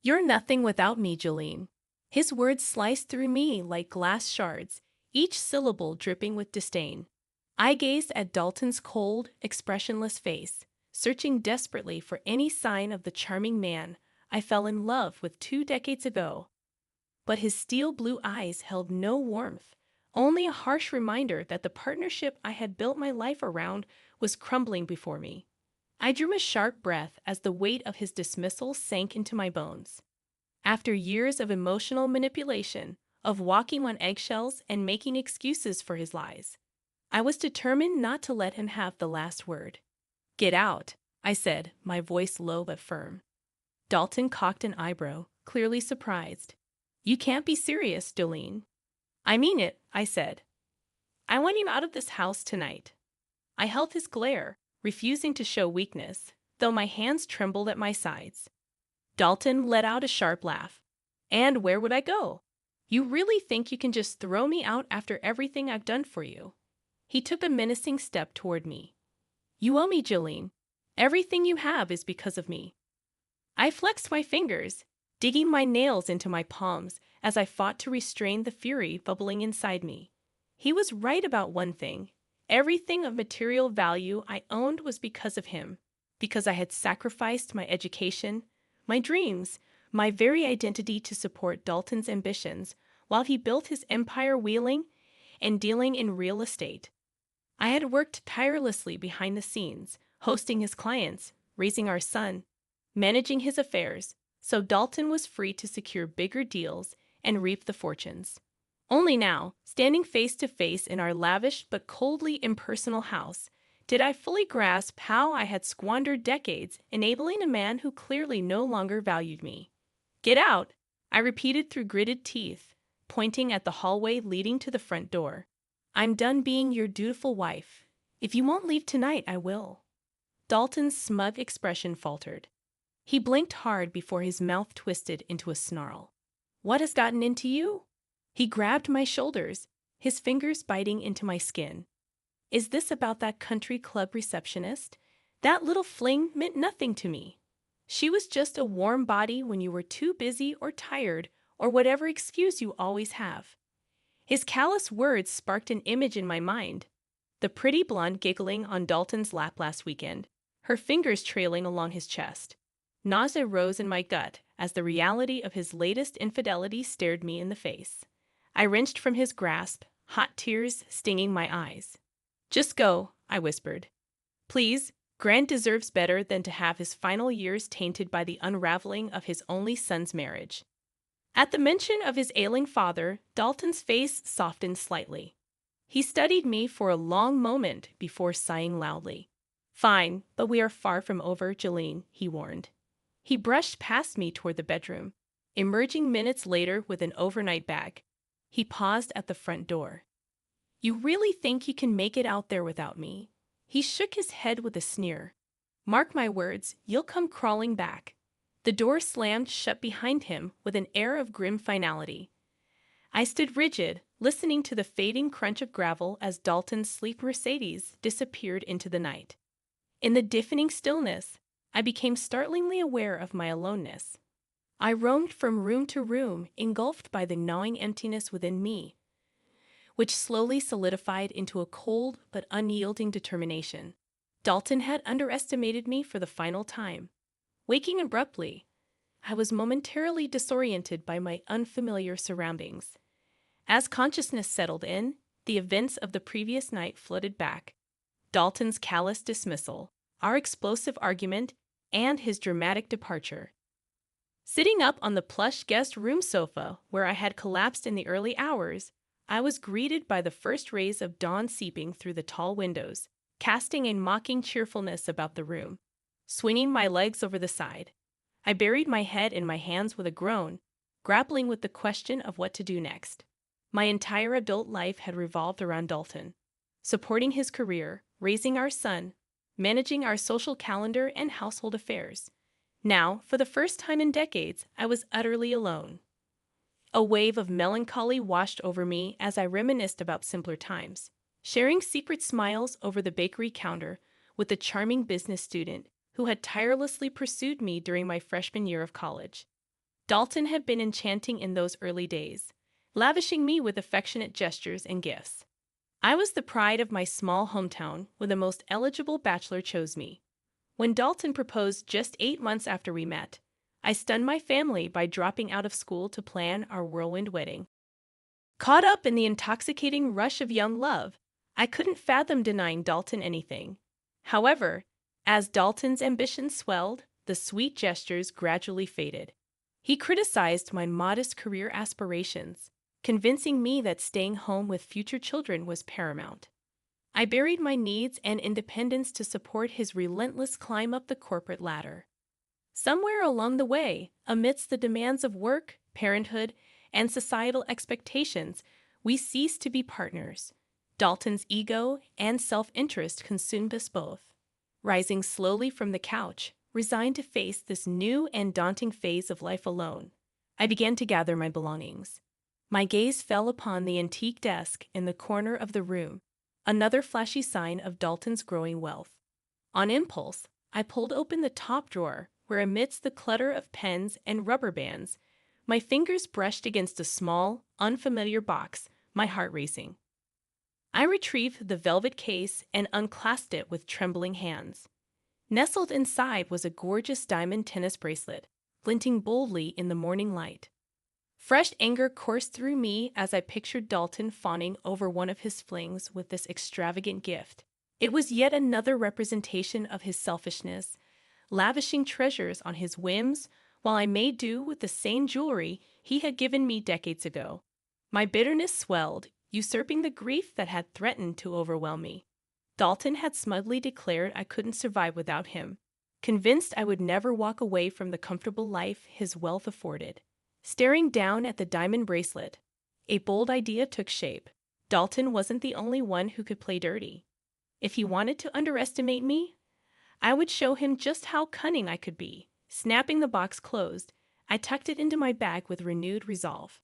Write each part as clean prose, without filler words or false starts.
You're nothing without me, Jolene. His words sliced through me like glass shards, each syllable dripping with disdain. I gazed at Dalton's cold, expressionless face, searching desperately for any sign of the charming man I fell in love with 2 decades ago. But his steel blue eyes held no warmth, only a harsh reminder that the partnership I had built my life around was crumbling before me. I drew a sharp breath as the weight of his dismissal sank into my bones. After years of emotional manipulation, of walking on eggshells and making excuses for his lies, I was determined not to let him have the last word. "Get out," I said, my voice low but firm. Dalton cocked an eyebrow, clearly surprised. "You can't be serious, Jolene." "I mean it," I said. "I want you out of this house tonight." I held his glare, refusing to show weakness, though my hands trembled at my sides. Dalton let out a sharp laugh. "And where would I go? You really think you can just throw me out after everything I've done for you?" He took a menacing step toward me. "You owe me, Jolene. Everything you have is because of me." I flexed my fingers, digging my nails into my palms as I fought to restrain the fury bubbling inside me. He was right about one thing. Everything of material value I owned was because of him, because I had sacrificed my education, my dreams, my very identity to support Dalton's ambitions while he built his empire wheeling and dealing in real estate. I had worked tirelessly behind the scenes, hosting his clients, raising our son, managing his affairs, so Dalton was free to secure bigger deals and reap the fortunes. Only now, standing face to face in our lavish but coldly impersonal house, did I fully grasp how I had squandered decades enabling a man who clearly no longer valued me. "Get out," I repeated through gritted teeth, pointing at the hallway leading to the front door. "I'm done being your dutiful wife. If you won't leave tonight, I will." Dalton's smug expression faltered. He blinked hard before his mouth twisted into a snarl. "What has gotten into you?" He grabbed my shoulders, his fingers biting into my skin. "Is this about that country club receptionist? That little fling meant nothing to me. She was just a warm body when you were too busy or tired or whatever excuse you always have." His callous words sparked an image in my mind. The pretty blonde giggling on Dalton's lap last weekend, her fingers trailing along his chest. Nausea rose in my gut as the reality of his latest infidelity stared me in the face. I wrenched from his grasp, hot tears stinging my eyes. "Just go," I whispered. "Please, Grant deserves better than to have his final years tainted by the unraveling of his only son's marriage." At the mention of his ailing father, Dalton's face softened slightly. He studied me for a long moment before sighing loudly. "Fine, but we are far from over, Jolene," he warned. He brushed past me toward the bedroom, emerging minutes later with an overnight bag. He paused at the front door. "You really think you can make it out there without me?" He shook his head with a sneer. "Mark my words, you'll come crawling back." The door slammed shut behind him with an air of grim finality. I stood rigid, listening to the fading crunch of gravel as Dalton's sleek Mercedes disappeared into the night. In the deafening stillness, I became startlingly aware of my aloneness. I roamed from room to room, engulfed by the gnawing emptiness within me, which slowly solidified into a cold but unyielding determination. Dalton had underestimated me for the final time. Waking abruptly, I was momentarily disoriented by my unfamiliar surroundings. As consciousness settled in, the events of the previous night flooded back. Dalton's callous dismissal, our explosive argument, and his dramatic departure. Sitting up on the plush guest room sofa where I had collapsed in the early hours, I was greeted by the first rays of dawn seeping through the tall windows, casting a mocking cheerfulness about the room. Swinging my legs over the side, I buried my head in my hands with a groan, grappling with the question of what to do next. My entire adult life had revolved around Dalton, supporting his career, raising our son, managing our social calendar and household affairs. Now, for the first time in decades, I was utterly alone. A wave of melancholy washed over me as I reminisced about simpler times, sharing secret smiles over the bakery counter with the charming business student who had tirelessly pursued me during my freshman year of college. Dalton had been enchanting in those early days, lavishing me with affectionate gestures and gifts. I was the pride of my small hometown when the most eligible bachelor chose me. When Dalton proposed just 8 months after we met, I stunned my family by dropping out of school to plan our whirlwind wedding. Caught up in the intoxicating rush of young love, I couldn't fathom denying Dalton anything. However, as Dalton's ambitions swelled, the sweet gestures gradually faded. He criticized my modest career aspirations, convincing me that staying home with future children was paramount. I buried my needs and independence to support his relentless climb up the corporate ladder. Somewhere along the way, amidst the demands of work, parenthood, and societal expectations, we ceased to be partners. Dalton's ego and self-interest consumed us both. Rising slowly from the couch, resigned to face this new and daunting phase of life alone, I began to gather my belongings. My gaze fell upon the antique desk in the corner of the room, another flashy sign of Dalton's growing wealth. On impulse, I pulled open the top drawer, where amidst the clutter of pens and rubber bands, my fingers brushed against a small, unfamiliar box, my heart racing. I retrieved the velvet case and unclasped it with trembling hands. Nestled inside was a gorgeous diamond tennis bracelet, glinting boldly in the morning light. Fresh anger coursed through me as I pictured Dalton fawning over one of his flings with this extravagant gift. It was yet another representation of his selfishness, lavishing treasures on his whims while I made do with the same jewelry he had given me decades ago. My bitterness swelled, usurping the grief that had threatened to overwhelm me. Dalton had smugly declared I couldn't survive without him, convinced I would never walk away from the comfortable life his wealth afforded. Staring down at the diamond bracelet, a bold idea took shape. Dalton wasn't the only one who could play dirty. If he wanted to underestimate me, I would show him just how cunning I could be. Snapping the box closed, I tucked it into my bag with renewed resolve.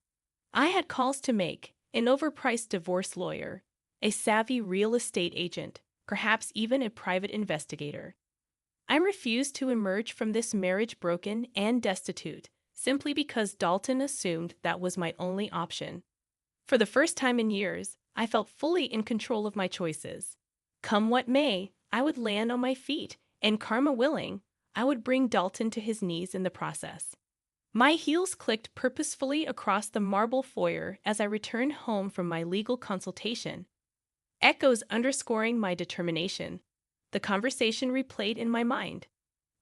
I had calls to make: an overpriced divorce lawyer, a savvy real estate agent, perhaps even a private investigator. I refused to emerge from this marriage broken and destitute, simply because Dalton assumed that was my only option. For the first time in years, I felt fully in control of my choices. Come what may, I would land on my feet, and karma willing, I would bring Dalton to his knees in the process. My heels clicked purposefully across the marble foyer as I returned home from my legal consultation, echoes underscoring my determination. The conversation replayed in my mind.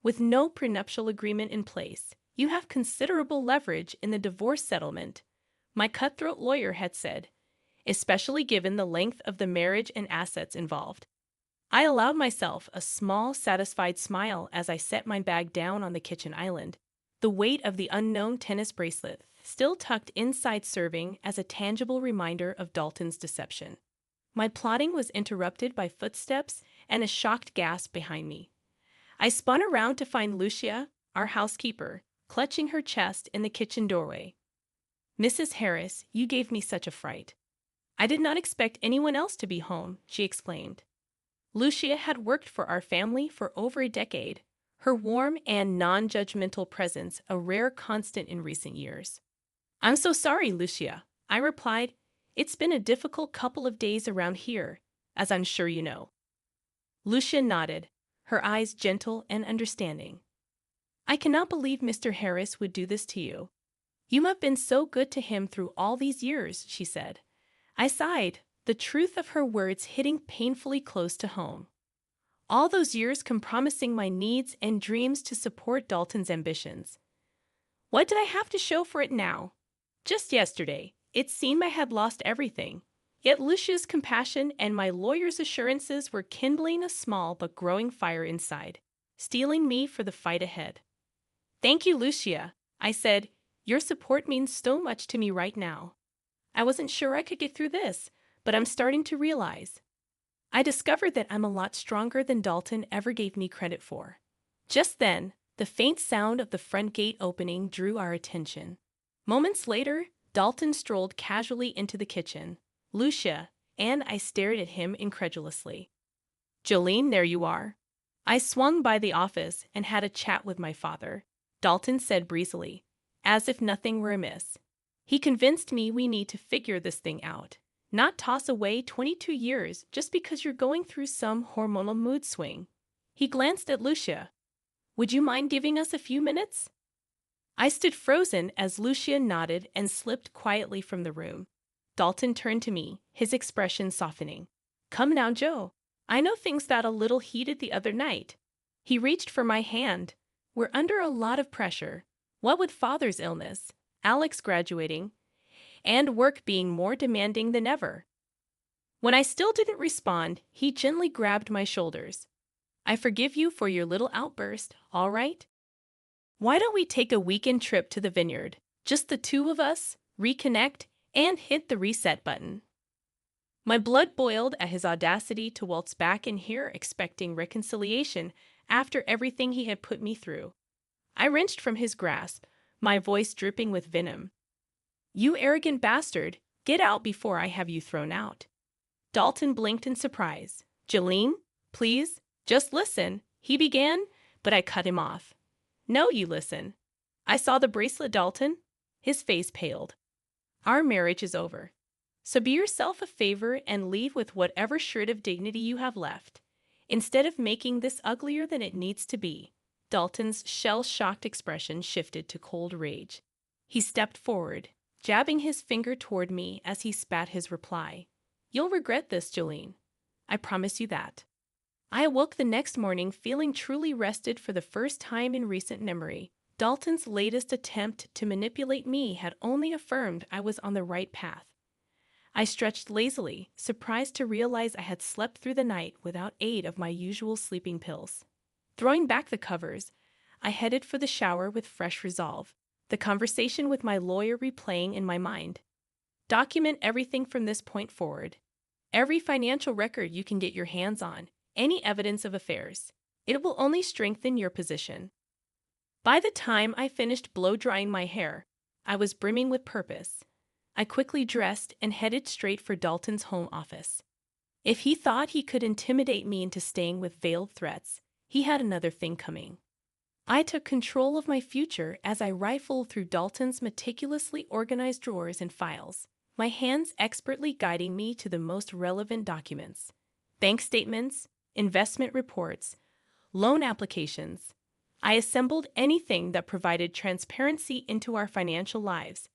With no prenuptial agreement in place, you have considerable leverage in the divorce settlement, my cutthroat lawyer had said, especially given the length of the marriage and assets involved. I allowed myself a small, satisfied smile as I set my bag down on the kitchen island, the weight of the unknown tennis bracelet still tucked inside serving as a tangible reminder of Dalton's deception. My plotting was interrupted by footsteps and a shocked gasp behind me. I spun around to find Lucia, our housekeeper, clutching her chest in the kitchen doorway. "Mrs. Harris, you gave me such a fright. I did not expect anyone else to be home," she exclaimed. Lucia had worked for our family for over a decade, her warm and non-judgmental presence a rare constant in recent years. "I'm so sorry, Lucia," I replied. "It's been a difficult couple of days around here, as I'm sure you know." Lucia nodded, her eyes gentle and understanding. "I cannot believe Mr. Harris would do this to you. You have been so good to him through all these years," she said. I sighed, the truth of her words hitting painfully close to home. All those years compromising my needs and dreams to support Dalton's ambitions. What did I have to show for it now? Just yesterday, it seemed I had lost everything. Yet Lucia's compassion and my lawyer's assurances were kindling a small but growing fire inside, steeling me for the fight ahead. "Thank you, Lucia," I said. "Your support means so much to me right now. I wasn't sure I could get through this, but I'm starting to realize. I discovered that I'm a lot stronger than Dalton ever gave me credit for." Just then, the faint sound of the front gate opening drew our attention. Moments later, Dalton strolled casually into the kitchen. Lucia and I stared at him incredulously. "Jolene, there you are." I swung by the office and had a chat with my father, Dalton said breezily. as if nothing were amiss. He convinced me we need to figure this thing out, not toss away 22 years just because you're going through some hormonal mood swing. He glanced at Lucia. Would you mind giving us a few minutes? I stood frozen as Lucia nodded and slipped quietly from the room. Dalton turned to me, his expression softening. Come now, Joe. I know things got a little heated the other night. He reached for my hand. We're under a lot of pressure. What with father's illness, Alex graduating, and work being more demanding than ever. When I still didn't respond, he gently grabbed my shoulders. I forgive you for your little outburst, all right? Why don't we take a weekend trip to the vineyard? Just the two of us, reconnect, and hit the reset button. My blood boiled at his audacity to waltz back in here expecting reconciliation after everything he had put me through. I wrenched from his grasp, my voice dripping with venom. You arrogant bastard, get out before I have you thrown out. Dalton blinked in surprise. Jolene, please, just listen, he began, but I cut him off. No, you listen. I saw the bracelet, Dalton. His face paled. Our marriage is over. So be yourself a favor and leave with whatever shred of dignity you have left, instead of making this uglier than it needs to be. Dalton's shell-shocked expression shifted to cold rage. He stepped forward, jabbing his finger toward me as he spat his reply. You'll regret this, Jolene. I promise you that. I awoke the next morning feeling truly rested for the first time in recent memory. Dalton's latest attempt to manipulate me had only affirmed I was on the right path. I stretched lazily, surprised to realize I had slept through the night without aid of my usual sleeping pills. Throwing back the covers, I headed for the shower with fresh resolve, the conversation with my lawyer replaying in my mind. Document everything from this point forward. Every financial record you can get your hands on, any evidence of affairs. It will only strengthen your position. By the time I finished blow-drying my hair, I was brimming with purpose. I quickly dressed and headed straight for Dalton's home office. If he thought he could intimidate me into staying with veiled threats, he had another thing coming. I took control of my future as I rifled through Dalton's meticulously organized drawers and files, my hands expertly guiding me to the most relevant documents. Bank statements, investment reports, loan applications. I assembled anything that provided transparency into our financial lives,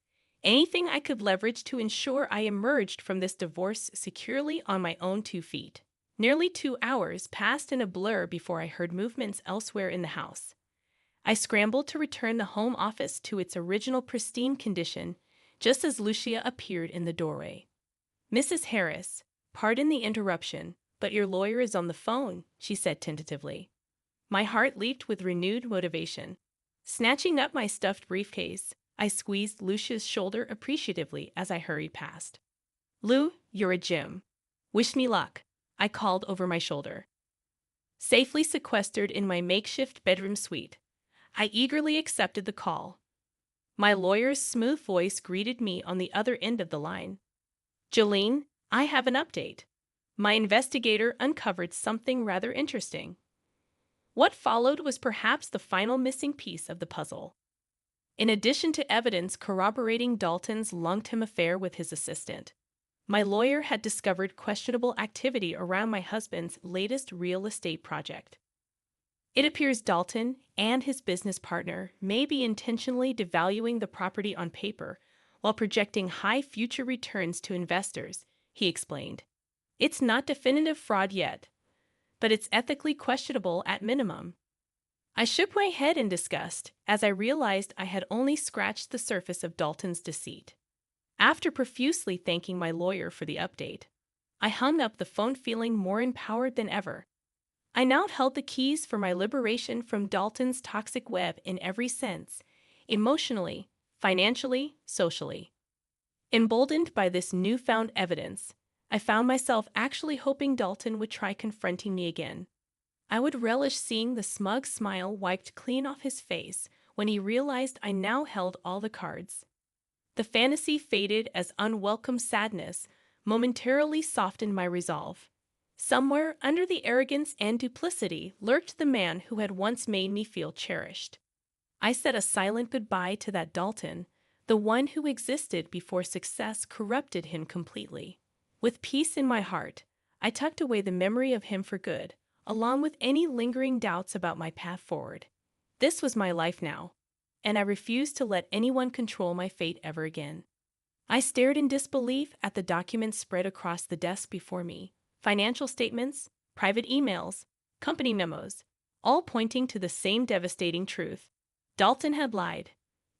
anything I could leverage to ensure I emerged from this divorce securely on my own 2 feet. Nearly 2 hours passed in a blur before I heard movements elsewhere in the house. I scrambled to return the home office to its original pristine condition, just as Lucia appeared in the doorway. Mrs. Harris, pardon the interruption, but your lawyer is on the phone, she said tentatively. My heart leaped with renewed motivation. Snatching up my stuffed briefcase, I squeezed Lucia's shoulder appreciatively as I hurried past. Lou, you're a gem. Wish me luck, I called over my shoulder. Safely sequestered in my makeshift bedroom suite, I eagerly accepted the call. My lawyer's smooth voice greeted me on the other end of the line. Jolene, I have an update. My investigator uncovered something rather interesting. What followed was perhaps the final missing piece of the puzzle. In addition to evidence corroborating Dalton's long-term affair with his assistant, my lawyer had discovered questionable activity around my husband's latest real estate project. It appears Dalton and his business partner may be intentionally devaluing the property on paper while projecting high future returns to investors, he explained. It's not definitive fraud yet, but it's ethically questionable at minimum. I shook my head in disgust as I realized I had only scratched the surface of Dalton's deceit. After profusely thanking my lawyer for the update, I hung up the phone feeling more empowered than ever. I now held the keys for my liberation from Dalton's toxic web in every sense, emotionally, financially, socially. Emboldened by this newfound evidence, I found myself actually hoping Dalton would try confronting me again. I would relish seeing the smug smile wiped clean off his face when he realized I now held all the cards. The fantasy faded as unwelcome sadness momentarily softened my resolve. Somewhere under the arrogance and duplicity lurked the man who had once made me feel cherished. I said a silent goodbye to that Dalton, the one who existed before success corrupted him completely. With peace in my heart, I tucked away the memory of him for good, along with any lingering doubts about my path forward. This was my life now, and I refused to let anyone control my fate ever again. I stared in disbelief at the documents spread across the desk before me: financial statements, private emails, company memos, all pointing to the same devastating truth. Dalton had lied.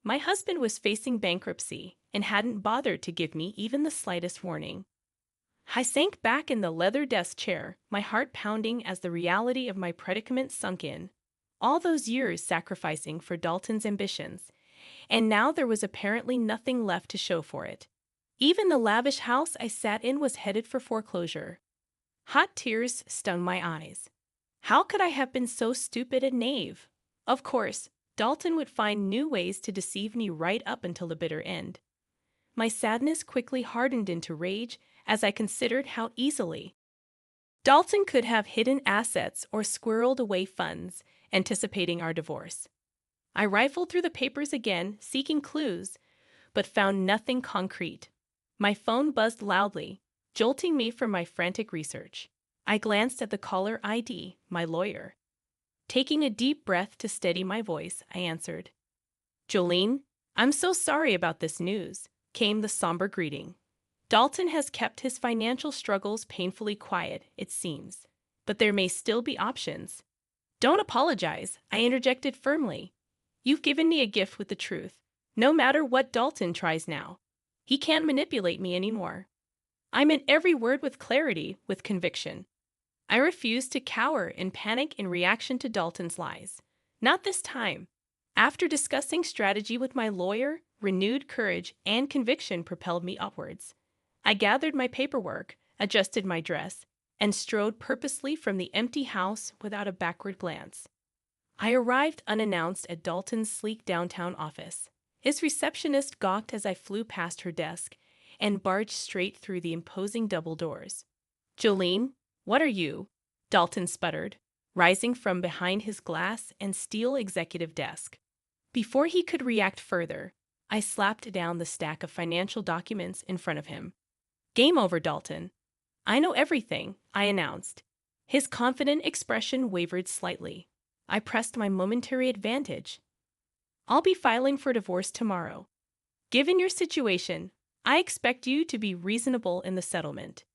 My husband was facing bankruptcy and hadn't bothered to give me even the slightest warning. I sank back in the leather desk chair, my heart pounding as the reality of my predicament sunk in. All those years sacrificing for Dalton's ambitions, and now there was apparently nothing left to show for it. Even the lavish house I sat in was headed for foreclosure. Hot tears stung my eyes. How could I have been so stupid and naive? Of course, Dalton would find new ways to deceive me right up until the bitter end. My sadness quickly hardened into rage as I considered how easily Dalton could have hidden assets or squirreled away funds, anticipating our divorce. I rifled through the papers again, seeking clues, but found nothing concrete. My phone buzzed loudly, jolting me from my frantic research. I glanced at the caller ID, my lawyer. Taking a deep breath to steady my voice, I answered. "Jolene, I'm so sorry about this news," came the somber greeting. "Dalton has kept his financial struggles painfully quiet, it seems, but there may still be options." "Don't apologize," I interjected firmly. "You've given me a gift with the truth. No matter what Dalton tries now, he can't manipulate me anymore." I meant every word with clarity, with conviction. I refused to cower and panic in reaction to Dalton's lies. Not this time. After discussing strategy with my lawyer, renewed courage and conviction propelled me upwards. I gathered my paperwork, adjusted my dress, and strode purposely from the empty house without a backward glance. I arrived unannounced at Dalton's sleek downtown office. His receptionist gawked as I flew past her desk and barged straight through the imposing double doors. "Jolene, what are you?" Dalton sputtered, rising from behind his glass and steel executive desk. Before he could react further, I slapped down the stack of financial documents in front of him. "Game over, Dalton. I know everything," I announced. His confident expression wavered slightly. I pressed my momentary advantage. "I'll be filing for divorce tomorrow. Given your situation, I expect you to be reasonable in the settlement."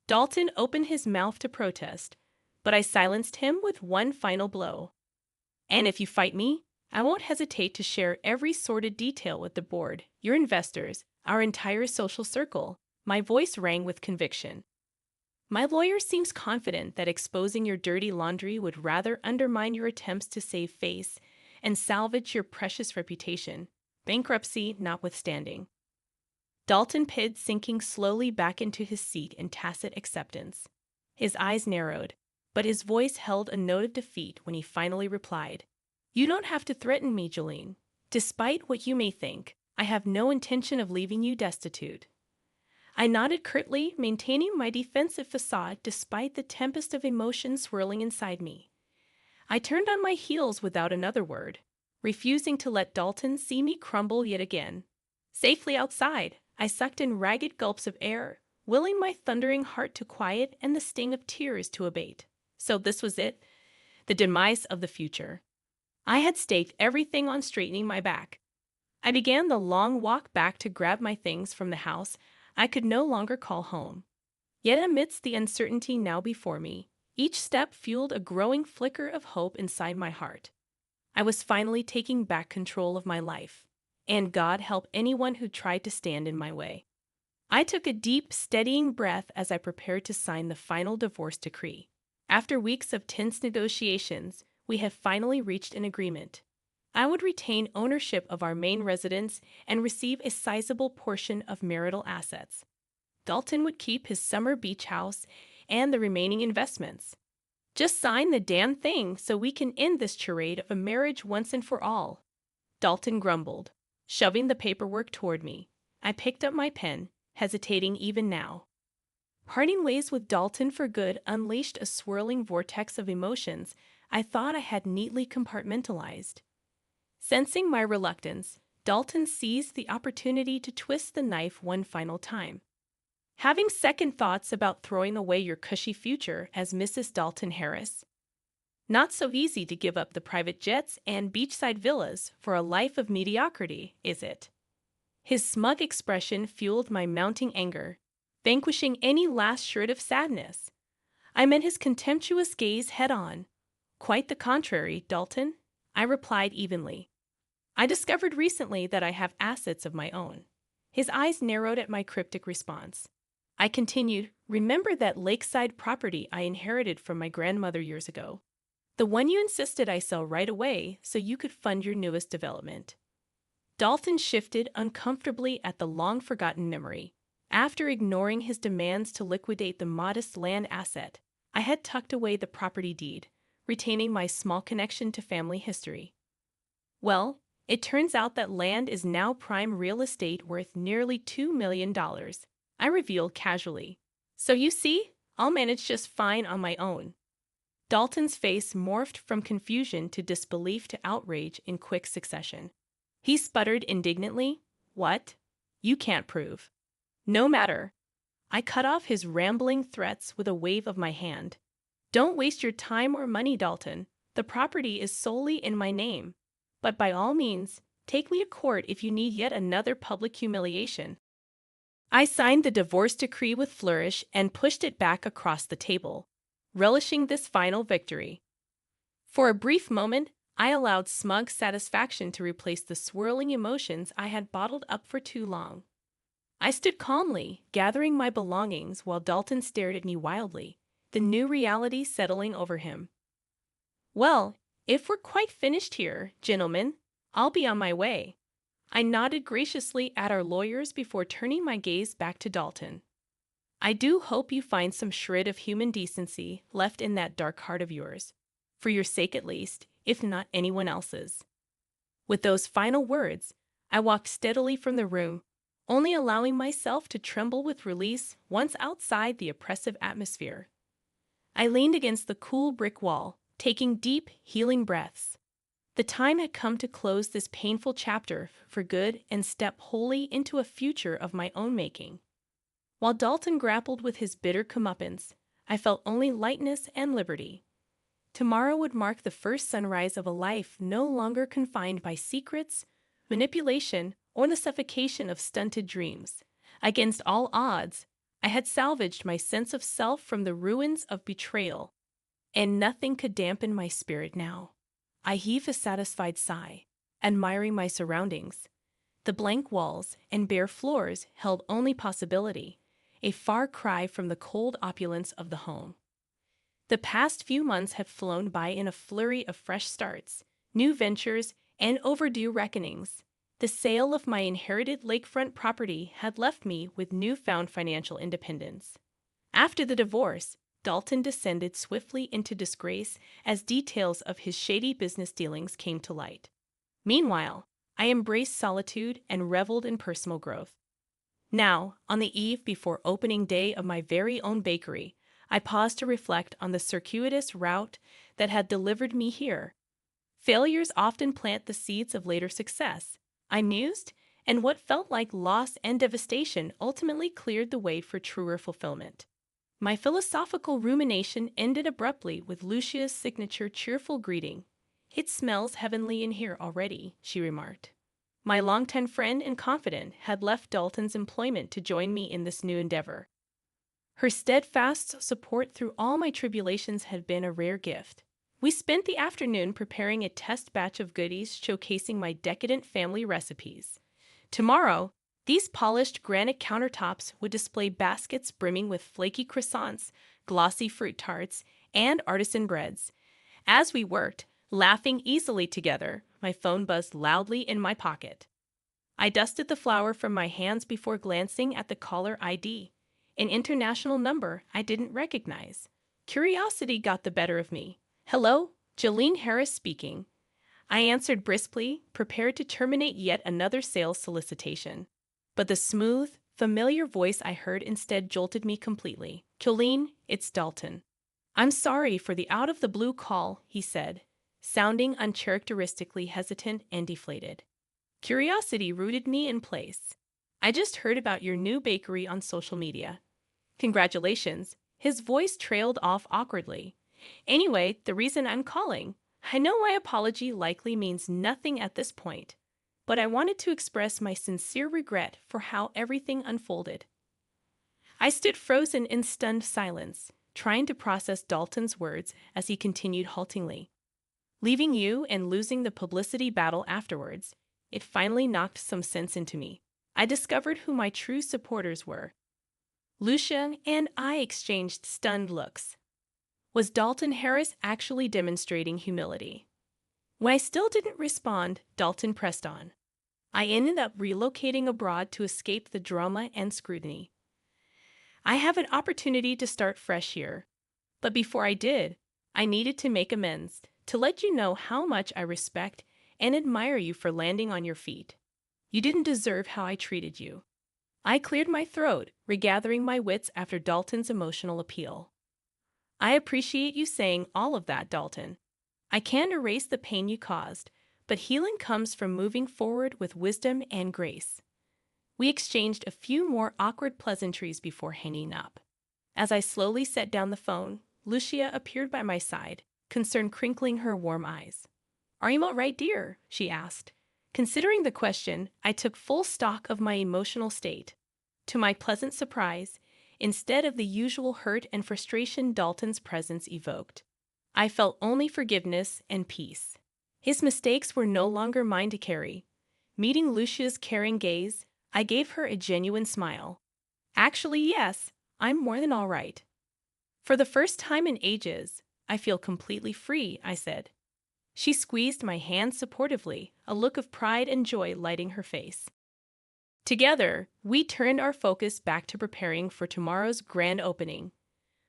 Dalton opened his mouth to protest, but I silenced him with one final blow. "And if you fight me, I won't hesitate to share every sordid detail with the board, your investors, our entire social circle." My voice rang with conviction. "My lawyer seems confident that exposing your dirty laundry would rather undermine your attempts to save face and salvage your precious reputation, bankruptcy notwithstanding." Dalton pid, sinking slowly back into his seat in tacit acceptance. His eyes narrowed, but his voice held a note of defeat when he finally replied. "You don't have to threaten me, Jolene. Despite what you may think, I have no intention of leaving you destitute." I nodded curtly, maintaining my defensive facade despite the tempest of emotion swirling inside me. I turned on my heels without another word, refusing to let Dalton see me crumble yet again. Safely outside, I sucked in ragged gulps of air, willing my thundering heart to quiet and the sting of tears to abate. So this was it, the demise of the future. I had staked everything on straightening my back. I began the long walk back to grab my things from the house I could no longer call home. Yet amidst the uncertainty now before me, each step fueled a growing flicker of hope inside my heart. I was finally taking back control of my life, and God help anyone who tried to stand in my way. I took a deep, steadying breath as I prepared to sign the final divorce decree. After weeks of tense negotiations, we had finally reached an agreement. I would retain ownership of our main residence and receive a sizable portion of marital assets. Dalton would keep his summer beach house and the remaining investments. "Just sign the damn thing so we can end this charade of a marriage once and for all," Dalton grumbled, shoving the paperwork toward me. I picked up my pen, hesitating even now. Parting ways with Dalton for good unleashed a swirling vortex of emotions I thought I had neatly compartmentalized. Sensing my reluctance, Dalton seized the opportunity to twist the knife one final time. Having second thoughts about throwing away your cushy future as Mrs. Dalton Harris? Not so easy to give up the private jets and beachside villas for a life of mediocrity, is it? His smug expression fueled my mounting anger, vanquishing any last shred of sadness. I met his contemptuous gaze head-on. Quite the contrary, Dalton, I replied evenly. I discovered recently that I have assets of my own. His eyes narrowed at my cryptic response. I continued, remember that lakeside property I inherited from my grandmother years ago? The one you insisted I sell right away so you could fund your newest development. Dalton shifted uncomfortably at the long-forgotten memory. After ignoring his demands to liquidate the modest land asset, I had tucked away the property deed, retaining my small connection to family history. Well, it turns out that land is now prime real estate worth nearly $2 million, I revealed casually. So you see, I'll manage just fine on my own. Dalton's face morphed from confusion to disbelief to outrage in quick succession. He sputtered indignantly, "What? You can't prove." "No matter." I cut off his rambling threats with a wave of my hand. "Don't waste your time or money, Dalton. The property is solely in my name. But by all means, take me to court if you need yet another public humiliation." I signed the divorce decree with flourish and pushed it back across the table, relishing this final victory. For a brief moment, I allowed smug satisfaction to replace the swirling emotions I had bottled up for too long. I stood calmly, gathering my belongings while Dalton stared at me wildly, the new reality settling over him. "Well, if we're quite finished here, gentlemen, I'll be on my way." I nodded graciously at our lawyers before turning my gaze back to Dalton. "I do hope you find some shred of human decency left in that dark heart of yours, for your sake at least, if not anyone else's." With those final words, I walked steadily from the room, only allowing myself to tremble with release once outside the oppressive atmosphere. I leaned against the cool brick wall, taking deep, healing breaths. The time had come to close this painful chapter for good and step wholly into a future of my own making. While Dalton grappled with his bitter comeuppance, I felt only lightness and liberty. Tomorrow would mark the first sunrise of a life no longer confined by secrets, manipulation, or the suffocation of stunted dreams. Against all odds, I had salvaged my sense of self from the ruins of betrayal, and nothing could dampen my spirit now. I heaved a satisfied sigh, admiring my surroundings. The blank walls and bare floors held only possibility, a far cry from the cold opulence of the home. The past few months had flown by in a flurry of fresh starts, new ventures, and overdue reckonings. The sale of my inherited lakefront property had left me with newfound financial independence. After the divorce, Dalton descended swiftly into disgrace as details of his shady business dealings came to light. Meanwhile, I embraced solitude and reveled in personal growth. Now, on the eve before opening day of my very own bakery, I paused to reflect on the circuitous route that had delivered me here. Failures often plant the seeds of later success, I mused, and what felt like loss and devastation ultimately cleared the way for truer fulfillment. My philosophical rumination ended abruptly with Lucia's signature cheerful greeting. "It smells heavenly in here already," she remarked. My longtime friend and confidant had left Dalton's employment to join me in this new endeavor. Her steadfast support through all my tribulations had been a rare gift. We spent the afternoon preparing a test batch of goodies showcasing my decadent family recipes. Tomorrow, these polished granite countertops would display baskets brimming with flaky croissants, glossy fruit tarts, and artisan breads. As we worked, laughing easily together, my phone buzzed loudly in my pocket. I dusted the flour from my hands before glancing at the caller ID, an international number I didn't recognize. Curiosity got the better of me. "Hello, Jolene Harris speaking." I answered briskly, prepared to terminate yet another sales solicitation. But the smooth, familiar voice I heard instead jolted me completely. "Jolene, it's Dalton." "I'm sorry for the out-of-the-blue call," he said, sounding uncharacteristically hesitant and deflated. Curiosity rooted me in place. I just heard about your new bakery on social media. Congratulations. His voice trailed off awkwardly. Anyway, the reason I'm calling. I know my apology likely means nothing at this point, but I wanted to express my sincere regret for how everything unfolded. I stood frozen in stunned silence, trying to process Dalton's words as he continued haltingly. Leaving you and losing the publicity battle afterwards, it finally knocked some sense into me. I discovered who my true supporters were. Lucia and I exchanged stunned looks. Was Dalton Harris actually demonstrating humility? When I still didn't respond, Dalton pressed on. I ended up relocating abroad to escape the drama and scrutiny. I have an opportunity to start fresh here. But before I did, I needed to make amends, to let you know how much I respect and admire you for landing on your feet. You didn't deserve how I treated you. I cleared my throat, regathering my wits after Dalton's emotional appeal. I appreciate you saying all of that, Dalton. I can't erase the pain you caused, but healing comes from moving forward with wisdom and grace. We exchanged a few more awkward pleasantries before hanging up. As I slowly set down the phone, Lucia appeared by my side, concern crinkling her warm eyes. "Are you all right, dear?" she asked. Considering the question, I took full stock of my emotional state. To my pleasant surprise, instead of the usual hurt and frustration Dalton's presence evoked, I felt only forgiveness and peace. His mistakes were no longer mine to carry. Meeting Lucia's caring gaze, I gave her a genuine smile. "Actually, yes, I'm more than all right. For the first time in ages, I feel completely free," I said. She squeezed my hand supportively, a look of pride and joy lighting her face. Together, we turned our focus back to preparing for tomorrow's grand opening.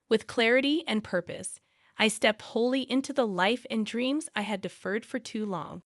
With clarity and purpose, I stepped wholly into the life and dreams I had deferred for too long.